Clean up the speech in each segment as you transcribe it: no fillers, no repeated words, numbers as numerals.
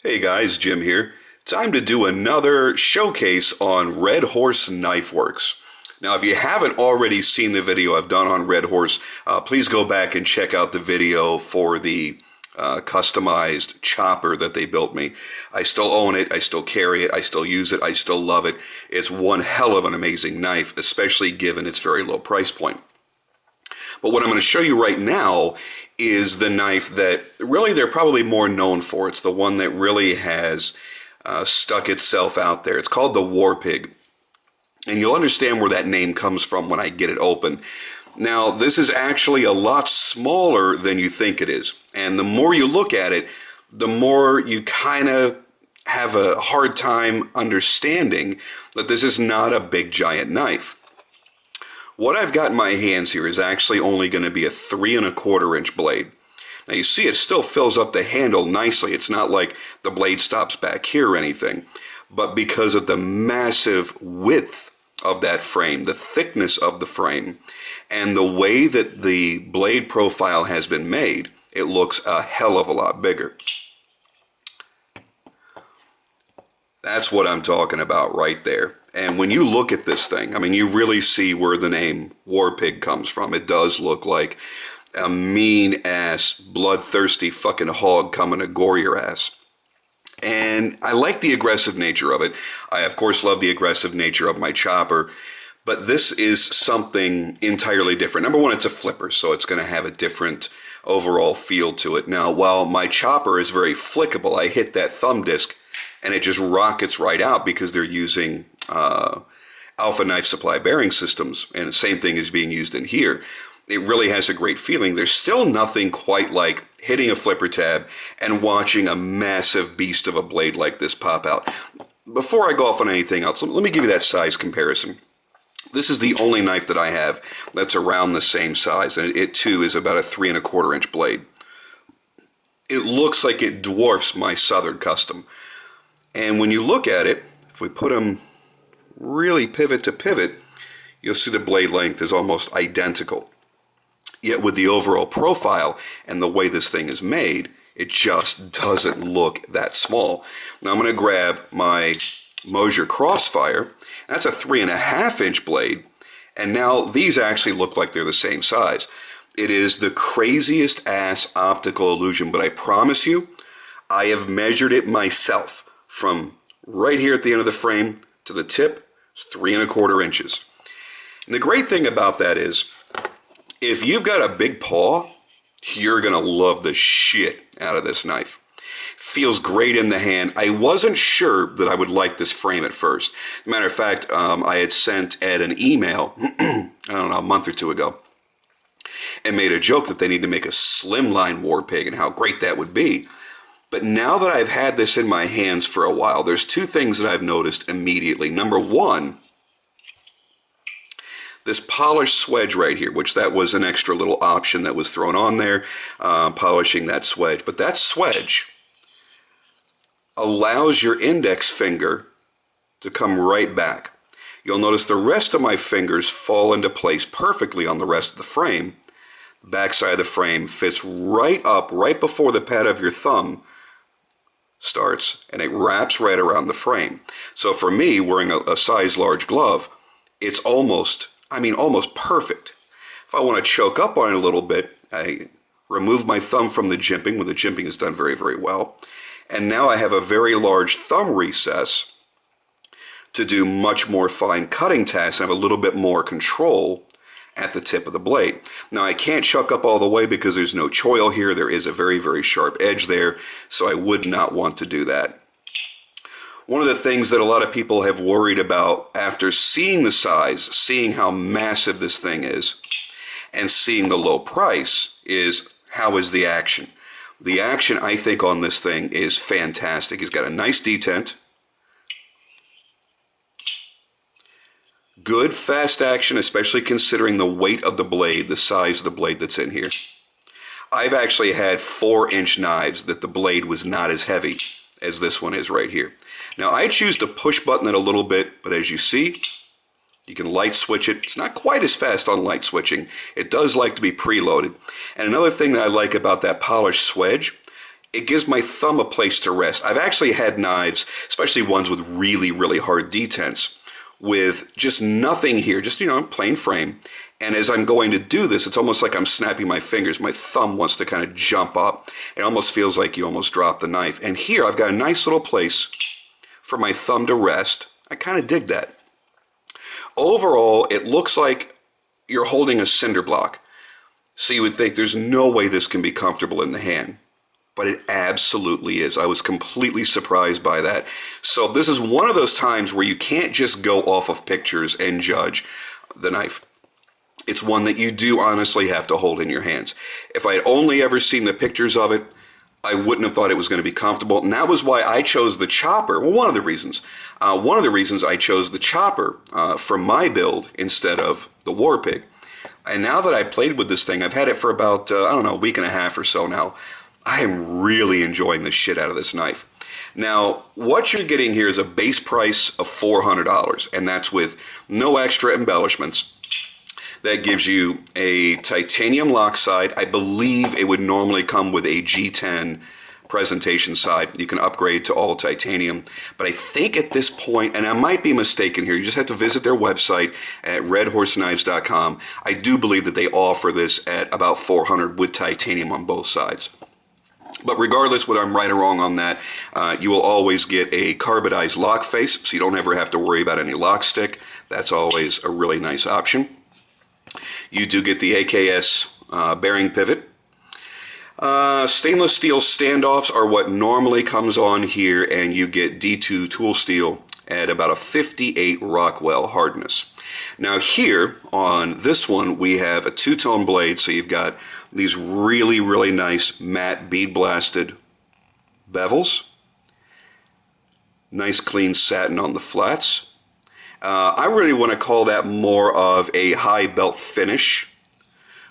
Hey guys, Jim here. Time to do another showcase on Red Horse Knife Works. Now, if you haven't already seen the video I've done on Red Horse, please go back and check out the video for the customized chopper that they built me. I still own it, I still carry it, I still use it, I still love it. It's one hell of an amazing knife, especially given its very low price point. But what I'm going to show you right now is the knife that really they're probably more known for. It's the one that really has stuck itself out there. It's called the War Pig. And you'll understand where that name comes from when I get it open. Now, this is actually a lot smaller than you think it is. And the more you look at it, the more you kind of have a hard time understanding that this is not a big giant knife. What I've got in my hands here is actually only going to be a 3 1/4 inch blade. Now you see it still fills up the handle nicely. It's not like the blade stops back here or anything. But because of the massive width of that frame, the thickness of the frame, and the way that the blade profile has been made, it looks a hell of a lot bigger. That's what I'm talking about right there. And when you look at this thing, I mean, you really see where the name War Pig comes from. It does look like a mean-ass, bloodthirsty fucking hog coming to gore your ass. And I like the aggressive nature of it. I, of course, love the aggressive nature of my chopper. But this is something entirely different. Number one, it's a flipper, so it's going to have a different overall feel to it. Now, while my chopper is very flickable, I hit that thumb disc and it just rockets right out because they're using Alpha Knife Supply bearing systems, and the same thing is being used in here. It really has a great feeling. There's still nothing quite like hitting a flipper tab and watching a massive beast of a blade like this pop out. Before I go off on anything else, let me give you that size comparison. This is the only knife that I have that's around the same size, and it too is about a 3 1/4 inch blade. It looks like it dwarfs my Southern Custom. And when you look at it, if we put them really pivot to pivot, you'll see the blade length is almost identical. Yet with the overall profile and the way this thing is made, it just doesn't look that small. Now I'm going to grab my Mosier Crossfire. That's a 3 1/2 inch blade, and now these actually look like they're the same size. It is the craziest ass optical illusion, but I promise you, I have measured it myself from right here at the end of the frame to the tip. It's 3 1/4 inches. And the great thing about that is, if you've got a big paw, you're going to love the shit out of this knife. Feels great in the hand. I wasn't sure that I would like this frame at first. Matter of fact, I had sent Ed an email, I don't know, a month or two ago, and made a joke that they need to make a slimline War Pig and how great that would be. But now that I've had this in my hands for a while, there's two things that I've noticed immediately. Number one, this polished swedge right here, which that was an extra little option that was thrown on there, polishing that swedge. But that swedge allows your index finger to come right back. You'll notice the rest of my fingers fall into place perfectly on the rest of the frame. The backside of the frame fits right up, right before the pad of your thumb starts, and it wraps right around the frame. So for me, wearing a size large glove, it's almost perfect. If I want to choke up on it a little bit, I remove my thumb from the jimping when the jimping is done very, very well. And now I have a very large thumb recess to do much more fine cutting tasks and have a little bit more control at the tip of the blade. Now I can't chuck up all the way because there's no choil here. There is a very, very sharp edge there, so I would not want to do that. One of the things that a lot of people have worried about after seeing the size, seeing how massive this thing is, and seeing the low price is, how is the action? The action, I think, on this thing is fantastic. He's got a nice detent. Good fast action, especially considering the weight of the blade, the size of the blade that's in here. I've actually had 4-inch knives that the blade was not as heavy as this one is right here. Now I choose to push button it a little bit, but as you see, you can light switch it. It's not quite as fast on light switching. It does like to be preloaded. And another thing that I like about that polished swedge, it gives my thumb a place to rest. I've actually had knives, especially ones with really, really hard detents, with just nothing here, just, plain frame. And as I'm going to do this, it's almost like I'm snapping my fingers. My thumb wants to kind of jump up. It almost feels like you almost drop the knife. And here I've got a nice little place for my thumb to rest. I kind of dig that. Overall, it looks like you're holding a cinder block. So you would think there's no way this can be comfortable in the hand. But it absolutely is. I was completely surprised by that. So this is one of those times where you can't just go off of pictures and judge the knife. It's one that you do honestly have to hold in your hands. If I had only ever seen the pictures of it, I wouldn't have thought it was going to be comfortable. And that was why I chose the chopper. Well, one of the reasons. One of the reasons I chose the chopper for my build instead of the War Pig. And now that I played with this thing, I've had it for about, a week and a half or so now. I am really enjoying the shit out of this knife. Now, what you're getting here is a base price of $400, and that's with no extra embellishments. That gives you a titanium lock side. I believe it would normally come with a G10 presentation side. You can upgrade to all titanium. But I think at this point, and I might be mistaken here, you just have to visit their website at redhorseknives.com. I do believe that they offer this at about $400 with titanium on both sides. But regardless whether I'm right or wrong on that, you will always get a carbidized lock face, so you don't ever have to worry about any lock stick. That's always a really nice option. You do get the AKS bearing pivot. Stainless steel standoffs are what normally comes on here, and you get D2 tool steel at about a 58 Rockwell hardness. Now here on this one we have a two-tone blade, so you've got these really, really nice matte bead blasted bevels. Nice clean satin on the flats. I really want to call that more of a high belt finish,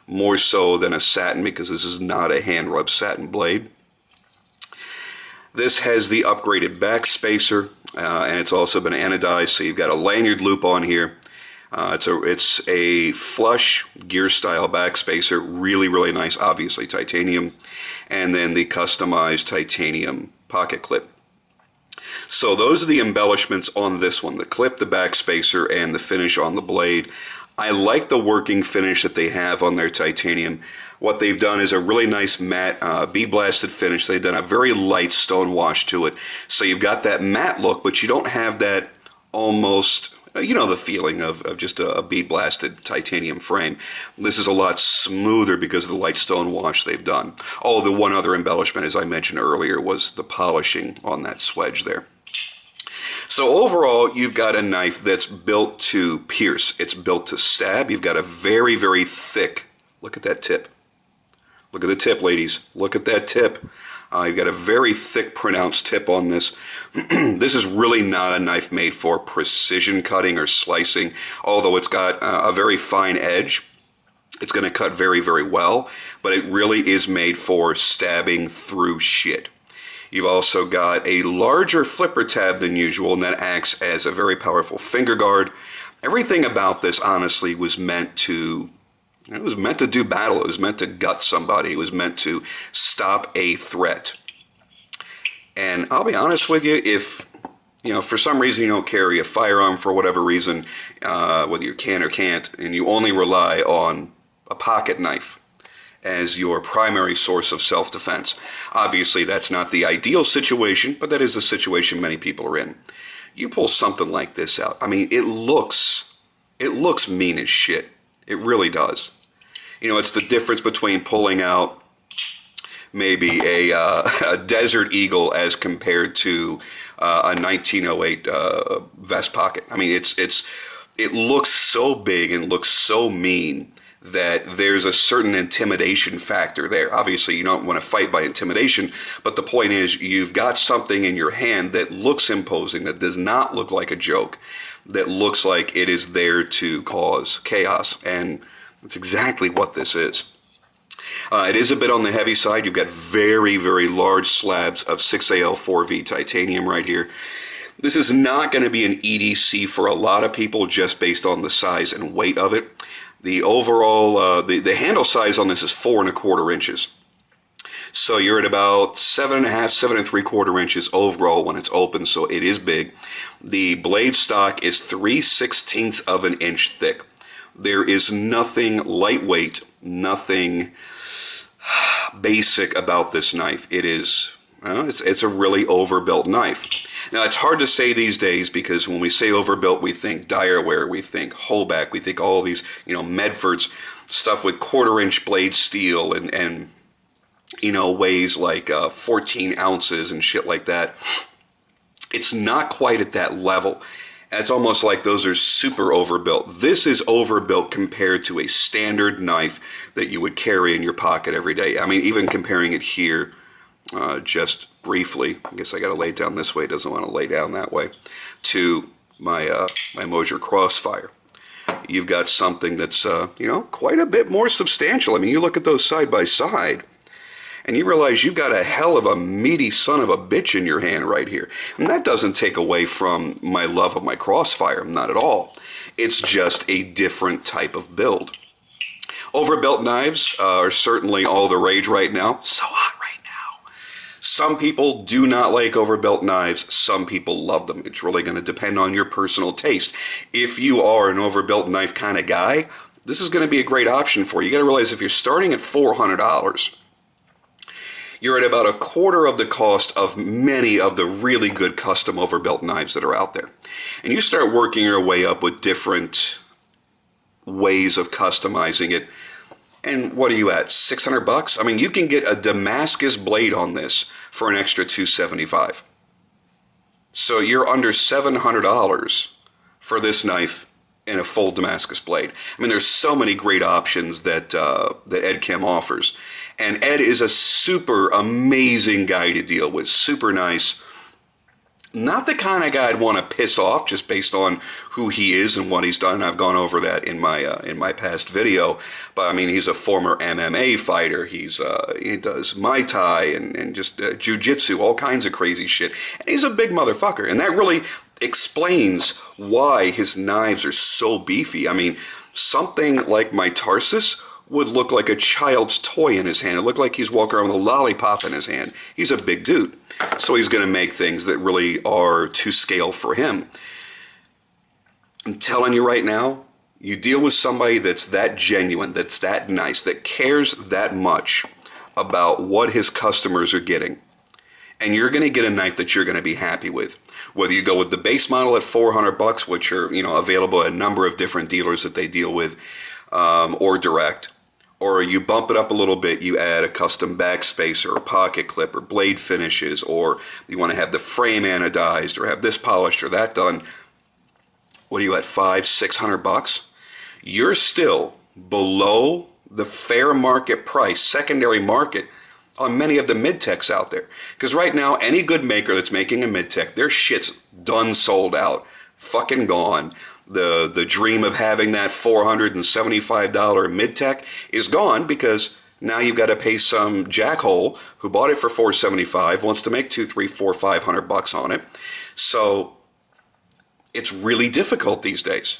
more so than a satin, because this is not a hand rub satin blade. This has the upgraded back spacer, and it's also been anodized, so you've got a lanyard loop on here. It's a flush gear style back spacer, really, really nice, obviously titanium, and then the customized titanium pocket clip. So those are the embellishments on this one, the clip, the back spacer, and the finish on the blade. I like the working finish that they have on their titanium. What they've done is a really nice matte bead blasted finish. They've done a very light stone wash to it. So you've got that matte look, but you don't have that almost, the feeling of just a bead blasted titanium frame. This is a lot smoother because of the light stone wash they've done. Oh, the one other embellishment, as I mentioned earlier, was the polishing on that swedge there. So overall, you've got a knife that's built to pierce. It's built to stab. You've got a very, very thick, look at that tip. Look at the tip, ladies. Look at that tip. You've got a very thick, pronounced tip on this. This is really not a knife made for precision cutting or slicing, although it's got a very fine edge. It's going to cut very, very well, but it really is made for stabbing through shit. You've also got a larger flipper tab than usual, and that acts as a very powerful finger guard. Everything about this, honestly, was meant to do battle. It was meant to gut somebody. It was meant to stop a threat. And I'll be honest with you, if for some reason you don't carry a firearm for whatever reason, whether you can or can't, and you only rely on a pocket knife as your primary source of self-defense. Obviously, that's not the ideal situation, but that is the situation many people are in. You pull something like this out. I mean, it looks mean as shit. It really does. It's the difference between pulling out maybe a Desert Eagle as compared to a 1908 vest pocket. I mean, it looks so big and looks so mean that there's a certain intimidation factor there. Obviously, you don't want to fight by intimidation, but the point is you've got something in your hand that looks imposing, that does not look like a joke, that looks like it is there to cause chaos, and that's exactly what this is. It is a bit on the heavy side. You've got very, very large slabs of 6AL4V titanium right here. This is not going to be an EDC for a lot of people just based on the size and weight of it. The overall, the handle size on this is 4¼ inches. So you're at about 7.5, 7.75 inches overall when it's open, so it is big. The blade stock is 3/16 of an inch thick. There is nothing lightweight, nothing basic about this knife. It is, well, it's a really overbuilt knife. Now, it's hard to say these days because when we say overbuilt, we think Direware, we think Holbeck, we think all these, Medfords, stuff with 1/4 inch blade steel and weighs like 14 ounces and shit like that. It's not quite at that level. It's almost like those are super overbuilt. This is overbuilt compared to a standard knife that you would carry in your pocket every day. I mean, even comparing it here, just briefly, I guess I got to lay it down this way, it doesn't want to lay down that way, to my Moser Crossfire. You've got something that's, quite a bit more substantial. I mean, you look at those side by side, and you realize you've got a hell of a meaty son of a bitch in your hand right here. And that doesn't take away from my love of my Crossfire, not at all. It's just a different type of build. Overbuilt knives are certainly all the rage right now. So hot right now. Some people do not like overbuilt knives. Some people love them. It's really going to depend on your personal taste. If you are an overbuilt knife kind of guy, this is going to be a great option for you. You got to realize if you're starting at $400, you're at about a quarter of the cost of many of the really good custom overbuilt knives that are out there. And you start working your way up with different ways of customizing it. And what are you at, $600? I mean, you can get a Damascus blade on this for an extra $275. So you're under $700 for this knife and a full Damascus blade. I mean, there's so many great options that Ed Kim offers. And Ed is a super amazing guy to deal with, super nice. Not the kind of guy I'd want to piss off just based on who he is and what he's done. I've gone over that in my past video. But I mean, he's a former MMA fighter. He does Muay Thai and just jiu-jitsu, all kinds of crazy shit. And he's a big motherfucker. And that really explains why his knives are so beefy. I mean, something like my Tarsus would look like a child's toy in his hand. It looked like he's walking around with a lollipop in his hand. He's a big dude. So he's going to make things that really are to scale for him. I'm telling you right now, you deal with somebody that's that genuine, that's that nice, that cares that much about what his customers are getting. And you're going to get a knife that you're going to be happy with. Whether you go with the base model at $400, which are available at a number of different dealers that they deal with, or direct, or you bump it up a little bit, you add a custom backspacer or pocket clip or blade finishes, or you want to have the frame anodized or have this polished or that done. What are you at, $500-600? You're still below the fair market price, secondary market, on many of the mid-techs out there. Because right now, any good maker that's making a mid-tech, their shit's done sold out, fucking gone. The dream of having that $475 mid-tech is gone because now you've got to pay some jackhole who bought it for $475, wants to make $200, $300, $400, $500 on it. So it's really difficult these days.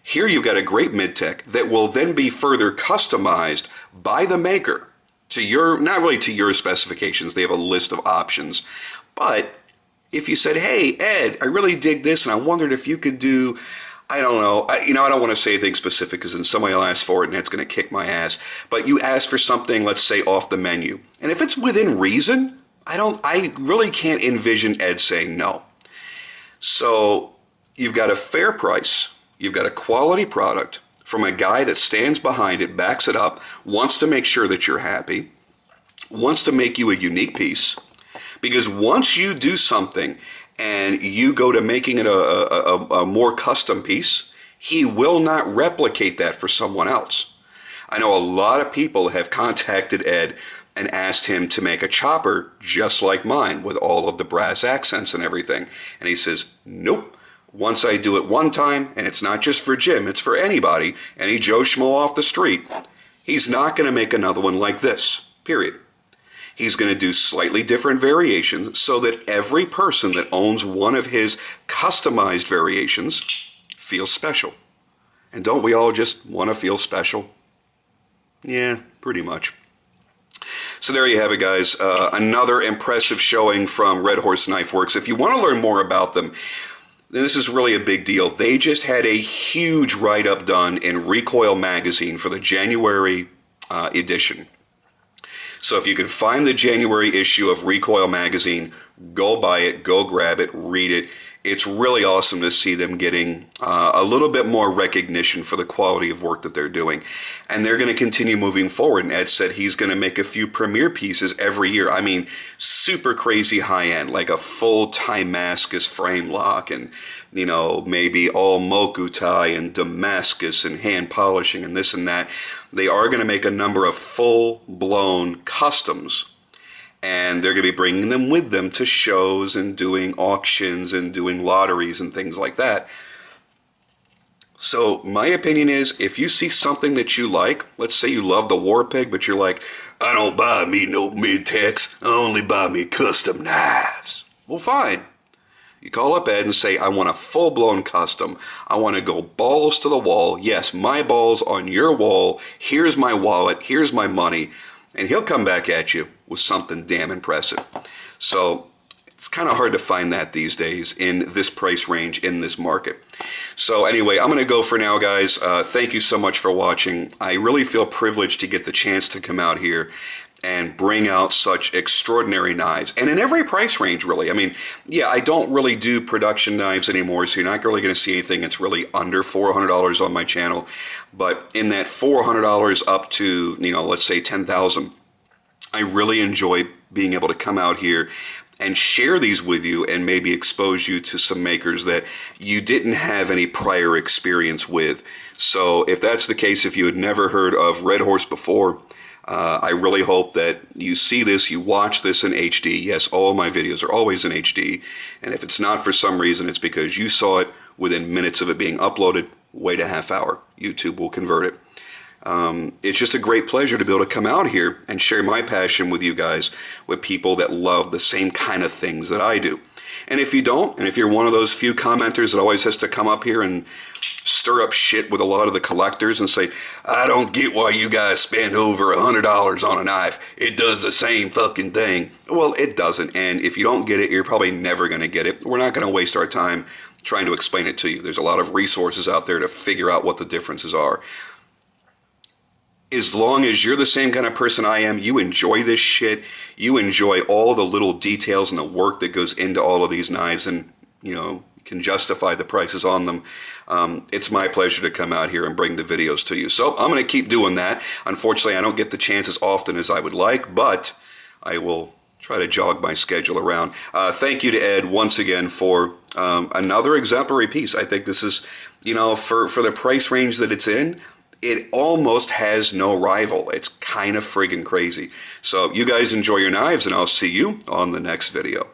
Here you've got a great mid-tech that will then be further customized by the maker to your, not really to your specifications, they have a list of options, but if you said, hey, Ed, I really dig this and I wondered if you could do, I don't know, I don't want to say anything specific because then somebody will ask for it and that's going to kick my ass, but you ask for something, let's say, off the menu. And if it's within reason, I really can't envision Ed saying no. So you've got a fair price, you've got a quality product from a guy that stands behind it, backs it up, wants to make sure that you're happy, wants to make you a unique piece. Because once you do something and you go to making it a more custom piece, he will not replicate that for someone else. I know a lot of people have contacted Ed and asked him to make a chopper just like mine with all of the brass accents and everything. And he says, nope. Once I do it one time, and it's not just for Jim, it's for anybody, any Joe Schmo off the street, he's not going to make another one like this, period. He's going to do slightly different variations so that every person that owns one of his customized variations feels special. And don't we all just want to feel special? Yeah, pretty much. So there you have it, guys. Another impressive showing from Red Horse Knife Works. If you want to learn more about them, this is really a big deal. They just had a huge write-up done in Recoil magazine for the January edition. So if you can find the January issue of Recoil magazine, go buy it, go grab it, read it. It's really awesome to see them getting a little bit more recognition for the quality of work that they're doing. And they're going to continue moving forward. And Ed said he's going to make a few premiere pieces every year. I mean, super crazy high-end, like a full Damascus frame lock and, you know, maybe all Mokutai and Damascus and hand polishing and this and that. They are going to make a number of full-blown customs. And they're going to be bringing them with them to shows and doing auctions and doing lotteries and things like that. So my opinion is, if you see something that you like, let's say you love the War Pig, but you're like, I don't buy me no mid-tex, I only buy me custom knives. Well, fine. You call up Ed and say, I want a full-blown custom. I want to go balls to the wall. Yes, my balls on your wall. Here's my wallet. Here's my money. And he'll come back at you with something damn impressive. So it's kind of hard to find that these days in this price range, in this market. So anyway, I'm going to go for now, guys. Thank you so much for watching. I really feel privileged to get the chance to come out here and bring out such extraordinary knives. And in every price range, really. I mean, yeah, I don't really do production knives anymore, so you're not really going to see anything that's really under $400 on my channel. But in that $400 up to, you know, let's say $10,000, I really enjoy being able to come out here and share these with you and maybe expose you to some makers that you didn't have any prior experience with. So if that's the case, if you had never heard of Red Horse before, I really hope that you see this, you watch this in HD. Yes, all of my videos are always in HD. And if it's not for some reason, it's because you saw it within minutes of it being uploaded. Wait a half hour. YouTube will convert it. It's just a great pleasure to be able to come out here and share my passion with you guys, with people that love the same kind of things that I do. And if you don't, and if you're one of those few commenters that always has to come up here and stir up shit with a lot of the collectors and say, I don't get why you guys spend over $100 on a knife. It does the same fucking thing. Well, it doesn't. And if you don't get it, you're probably never going to get it. We're not going to waste our time trying to explain it to you. There's a lot of resources out there to figure out what the differences are. As long as you're the same kind of person I am, you enjoy this shit, you enjoy all the little details and the work that goes into all of these knives, and, you know, can justify the prices on them, it's my pleasure to come out here and bring the videos to you. So I'm going to keep doing that. Unfortunately, I don't get the chance as often as I would like, but I will try to jog my schedule around. Thank you to Ed once again for another exemplary piece. I think this is, you know, for the price range that it's in, it almost has no rival. It's kind of friggin' crazy. So you guys enjoy your knives, and I'll see you on the next video.